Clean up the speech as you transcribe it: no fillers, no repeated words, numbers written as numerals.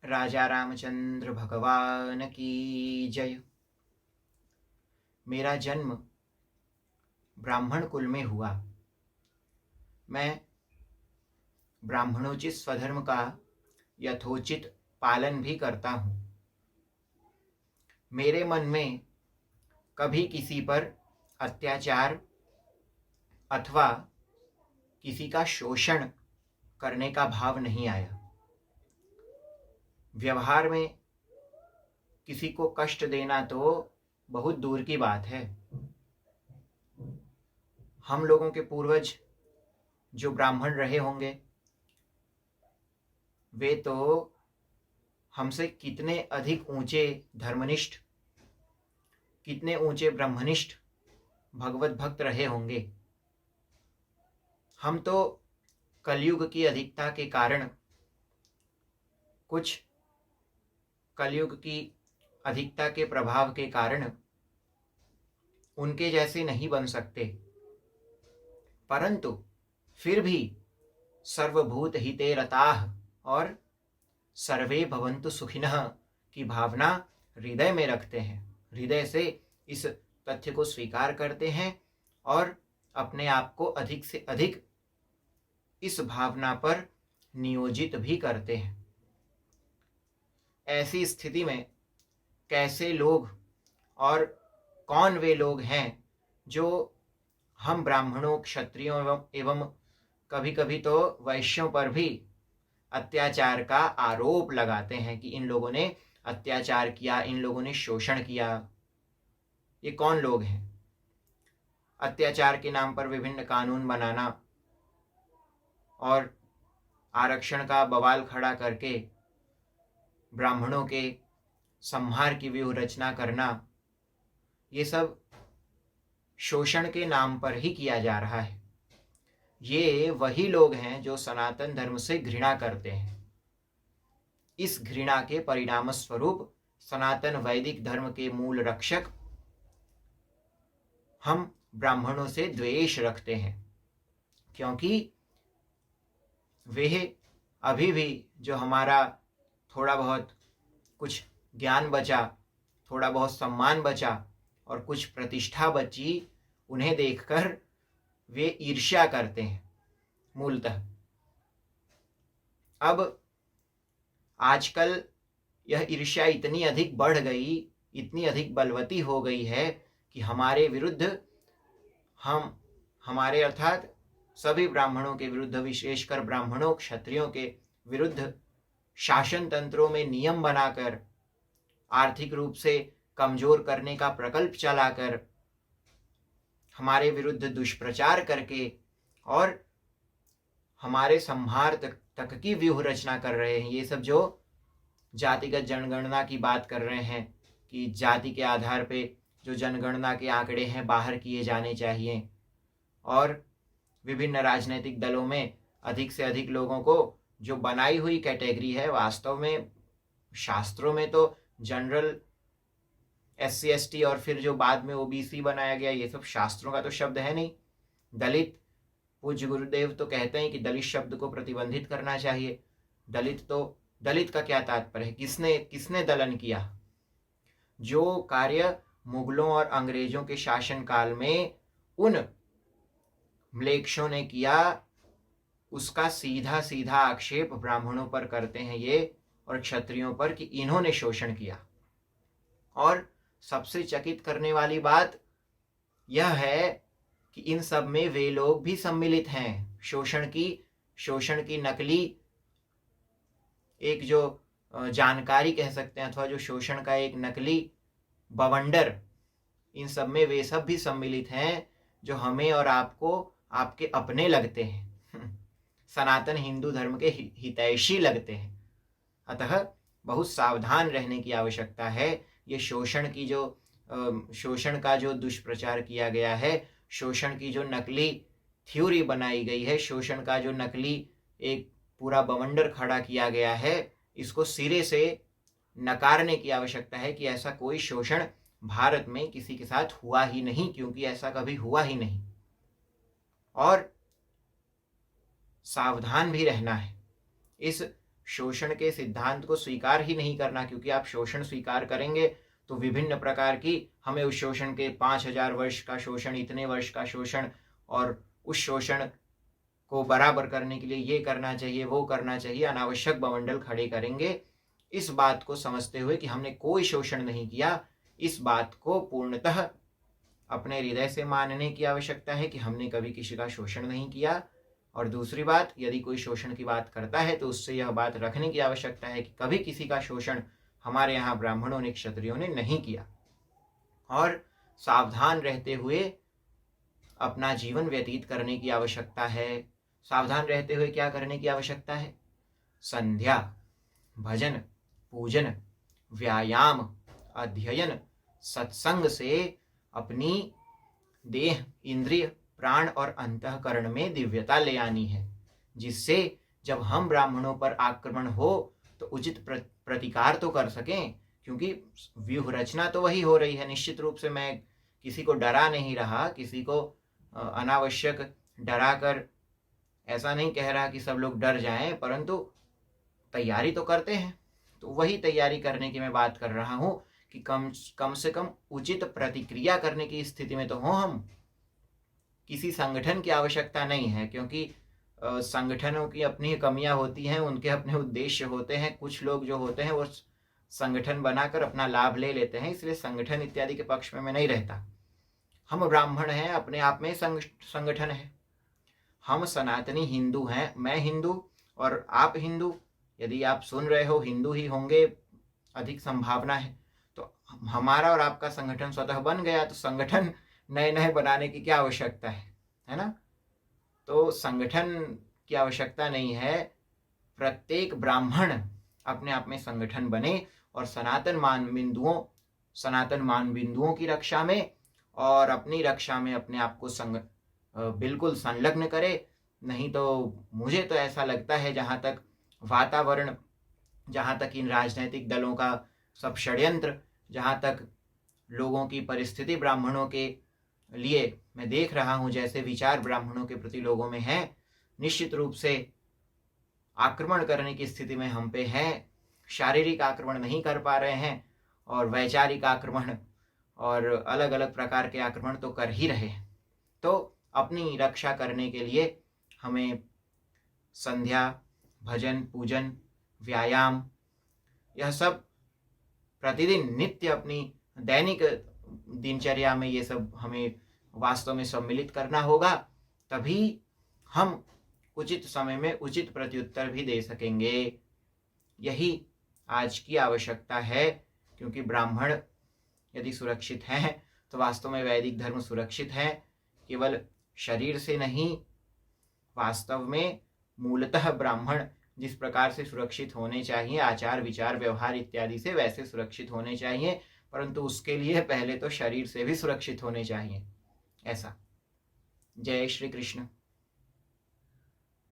राजा रामचंद्र भगवान की जय। मेरा जन्म ब्राह्मण कुल में हुआ। मैं ब्राह्मणोचित स्वधर्म का यथोचित पालन भी करता हूँ। मेरे मन में कभी किसी पर अत्याचार अथवा किसी का शोषण करने का भाव नहीं आया। व्यवहार में किसी को कष्ट देना तो बहुत दूर की बात है। हम लोगों के पूर्वज जो ब्राह्मण रहे होंगे वे तो हमसे कितने अधिक ऊंचे धर्मनिष्ठ, कितने ऊंचे ब्रह्मनिष्ठ भगवत भक्त रहे होंगे। हम तो कलयुग की अधिकता के कारण, कुछ कलयुग की अधिकता के प्रभाव के कारण उनके जैसे नहीं बन सकते, परंतु फिर भी सर्वभूत हिते रताः और सर्वे भवन्तु सुखिनः की भावना हृदय में रखते हैं। हृदय से इस तथ्य को स्वीकार करते हैं और अपने आप को अधिक से अधिक इस भावना पर नियोजित भी करते हैं। ऐसी स्थिति में कैसे लोग और कौन वे लोग हैं जो हम ब्राह्मणों, क्षत्रियों एवं कभी कभी तो वैश्यों पर भी अत्याचार का आरोप लगाते हैं कि इन लोगों ने अत्याचार किया, इन लोगों ने शोषण किया। ये कौन लोग हैं? अत्याचार के नाम पर विभिन्न कानून बनाना और आरक्षण का बवाल खड़ा करके ब्राह्मणों के संहार की व्यूह रचना करना, ये सब शोषण के नाम पर ही किया जा रहा है। ये वही लोग हैं जो सनातन धर्म से घृणा करते हैं। इस घृणा के परिणाम स्वरूप सनातन वैदिक धर्म के मूल रक्षक हम ब्राह्मणों से द्वेष रखते हैं, क्योंकि वे अभी भी जो हमारा थोड़ा बहुत कुछ ज्ञान बचा, थोड़ा बहुत सम्मान बचा और कुछ प्रतिष्ठा बची, उन्हें देखकर वे ईर्ष्या करते हैं मूलतः। अब आजकल यह ईर्ष्या इतनी अधिक बढ़ गई, इतनी अधिक बलवती हो गई है कि हमारे विरुद्ध, हमारे अर्थात सभी ब्राह्मणों के विरुद्ध, विशेषकर ब्राह्मणों, क्षत्रियों के विरुद्ध शासन तंत्रों में नियम बनाकर, आर्थिक रूप से कमजोर करने का प्रकल्प चलाकर, हमारे विरुद्ध दुष्प्रचार करके और हमारे संहार तक की व्यूह रचना कर रहे हैं। ये सब जो जातिगत जनगणना की बात कर रहे हैं कि जाति के आधार पे जो जनगणना के आंकड़े हैं बाहर किए जाने चाहिए, और विभिन्न राजनीतिक दलों में अधिक से अधिक लोगों को जो बनाई हुई कैटेगरी है, वास्तव में शास्त्रों में तो जनरल, SC ST और फिर जो बाद में OBC बनाया गया, ये सब शास्त्रों का तो शब्द है नहीं। दलित, पूज्य गुरुदेव तो कहते हैं कि दलित शब्द को प्रतिबंधित करना चाहिए। दलित का क्या तात्पर्य है? किसने दलन किया? जो कार्य मुगलों और अंग्रेजों के शासन काल में उन म्लेच्छों ने किया, उसका सीधा सीधा आक्षेप ब्राह्मणों पर करते हैं ये, और क्षत्रियों पर, कि इन्होंने शोषण किया। और सबसे चकित करने वाली बात यह है कि इन सब में वे लोग भी सम्मिलित हैं। शोषण की नकली एक जो जानकारी कह सकते हैं, अथवा जो शोषण का एक नकली बवंडर, इन सब में वे सब भी सम्मिलित हैं जो हमें और आपको आपके अपने लगते हैं, सनातन हिंदू धर्म के हितैषी लगते हैं। अतः बहुत सावधान रहने की आवश्यकता है। ये शोषण का जो दुष्प्रचार किया गया है, शोषण की जो नकली थ्योरी बनाई गई है, शोषण का जो नकली एक पूरा बवंडर खड़ा किया गया है, इसको सिरे से नकारने की आवश्यकता है कि ऐसा कोई शोषण भारत में किसी के साथ हुआ ही नहीं, क्योंकि ऐसा कभी हुआ ही नहीं। और सावधान भी रहना है। इस शोषण के सिद्धांत को स्वीकार ही नहीं करना, क्योंकि आप शोषण स्वीकार करेंगे तो विभिन्न प्रकार की हमें उस शोषण के 5000 वर्ष का शोषण, इतने वर्ष का शोषण, और उस शोषण को बराबर करने के लिए ये करना चाहिए, वो करना चाहिए, अनावश्यक बवंडल खड़े करेंगे। इस बात को समझते हुए कि हमने कोई शोषण नहीं किया, इस बात को पूर्णतः अपने हृदय से मानने की आवश्यकता है कि हमने कभी किसी का शोषण नहीं किया। और दूसरी बात, यदि कोई शोषण की बात करता है तो उससे यह बात रखने की आवश्यकता है कि कभी किसी का शोषण हमारे यहाँ ब्राह्मणों ने, क्षत्रियों ने नहीं किया। और सावधान रहते हुए अपना जीवन व्यतीत करने की आवश्यकता है। सावधान रहते हुए क्या करने की आवश्यकता है? संध्या, भजन, पूजन, व्यायाम, अध्ययन, सत्संग से अपनी देह, इंद्रिय, प्राण और अंतःकरण में दिव्यता ले आनी है, जिससे जब हम ब्राह्मणों पर आक्रमण हो तो उचित प्रतिकार तो कर सकें, क्योंकि व्यूह रचना तो वही हो रही है। निश्चित रूप से मैं किसी को डरा नहीं रहा, किसी को अनावश्यक डरा कर ऐसा नहीं कह रहा कि सब लोग डर जाएं, परंतु तैयारी तो करते हैं। तो वही तैयारी करने की मैं बात कर रहा हूं कि कम से कम उचित प्रतिक्रिया करने की स्थिति में तो हो हम। किसी संगठन की आवश्यकता नहीं है, क्योंकि संगठनों की अपनी कमियां होती हैं, उनके अपने उद्देश्य होते हैं। कुछ लोग जो होते हैं वो संगठन बनाकर अपना लाभ ले लेते हैं, इसलिए संगठन इत्यादि के पक्ष में मैं नहीं रहता। हम ब्राह्मण हैं, अपने आप में संगठन है। हम सनातनी हिंदू हैं, मैं हिंदू और आप हिंदू। यदि आप सुन रहे हो हिंदू ही होंगे, अधिक संभावना है। तो हमारा और आपका संगठन स्वतः बन गया, तो संगठन नए नए बनाने की क्या आवश्यकता है ना? तो संगठन की आवश्यकता नहीं है। प्रत्येक ब्राह्मण अपने आप में संगठन बने और सनातन मान बिंदुओं की रक्षा में और अपनी रक्षा में अपने आप को बिल्कुल संलग्न करे। नहीं तो मुझे तो ऐसा लगता है, जहाँ तक वातावरण, जहाँ तक इन राजनीतिक दलों का सब षड्यंत्र, जहाँ तक लोगों की परिस्थिति ब्राह्मणों के लिए मैं देख रहा हूँ, जैसे विचार ब्राह्मणों के प्रति लोगों में है, निश्चित रूप से आक्रमण करने की स्थिति में हम पे है। शारीरिक आक्रमण नहीं कर पा रहे हैं और वैचारिक आक्रमण और अलग अलग प्रकार के आक्रमण तो कर ही रहे हैं। तो अपनी रक्षा करने के लिए हमें संध्या, भजन, पूजन, व्यायाम, यह सब प्रतिदिन नित्य अपनी दैनिक दिनचर्या में ये सब हमें वास्तव में सम्मिलित करना होगा। तभी हम उचित समय में उचित प्रत्युत्तर भी दे सकेंगे। यही आज की आवश्यकता है, क्योंकि ब्राह्मण यदि सुरक्षित हैं तो वास्तव में वैदिक धर्म सुरक्षित है। केवल शरीर से नहीं, वास्तव में मूलतः ब्राह्मण जिस प्रकार से सुरक्षित होने चाहिए, आचार विचार व्यवहार इत्यादि से, वैसे सुरक्षित होने चाहिए, परंतु उसके लिए पहले तो शरीर से भी सुरक्षित होने चाहिए। ऐसा। जय श्री कृष्ण।